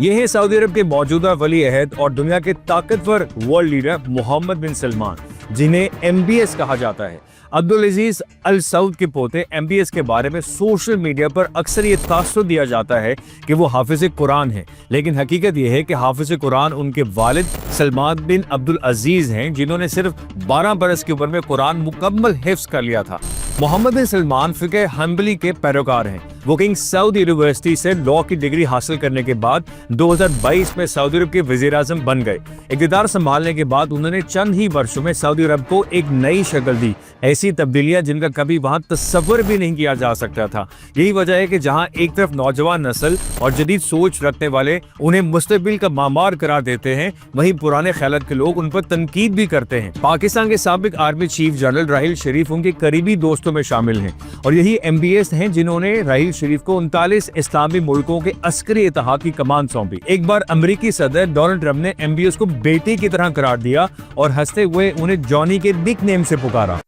یہ ہے سعودی عرب کے موجودہ ولی عہد اور دنیا کے طاقتور ورلڈ لیڈر محمد بن سلمان، جنہیں MBS کہا جاتا ہے۔ عبدالعزیز ال سعود کے پوتے MBS کے بارے میں سوشل میڈیا پر اکثر یہ تاثر دیا جاتا ہے کہ وہ حافظ قرآن ہیں، لیکن حقیقت یہ ہے کہ حافظ قرآن ان کے والد سلمان بن عبدالعزیز ہیں، جنہوں نے صرف 12 برس کی عمر میں قرآن مکمل حفظ کر لیا تھا۔ محمد بن سلمان فقہ حنبلی کے پیروکار ہیں۔ وہ کنگ سعود یونیورسٹی سے لاء کی ڈگری حاصل کرنے کے بعد 2022 میں سعودی عرب کے وزیر اعظم بن گئے۔ اقتدار سنبھالنے کے بعد انہوں نے چند ہی برسوں میں سعودی عرب کو ایک نئی شکل دی، ایسی تبدیلیاں جن کا کبھی وہاں تصور بھی نہیں کیا جا سکتا تھا۔ یہی وجہ ہے کہ جہاں ایک طرف نوجوان نسل اور جدید سوچ رکھنے والے انہیں مستقبل کا معمار قرار دیتے ہیں، وہیں پرانے خیالات کے لوگ ان پر تنقید بھی کرتے ہیں۔ پاکستان کے سابق army chief general Raheel Sharif ان کے قریبی دوستوں میں شامل ہیں، اور یہی MBS ہیں جنہوں نے راحیل شریف کو 39 اسلامی ملکوں کے عسکری اتحاد کی کمان سونپی۔ ایک بار امریکی صدر ڈونلڈ ٹرمپ نے MBS کو بیٹی کی طرح قرار دیا اور ہنستے ہوئے انہیں جانی کے نک نیم سے پکارا۔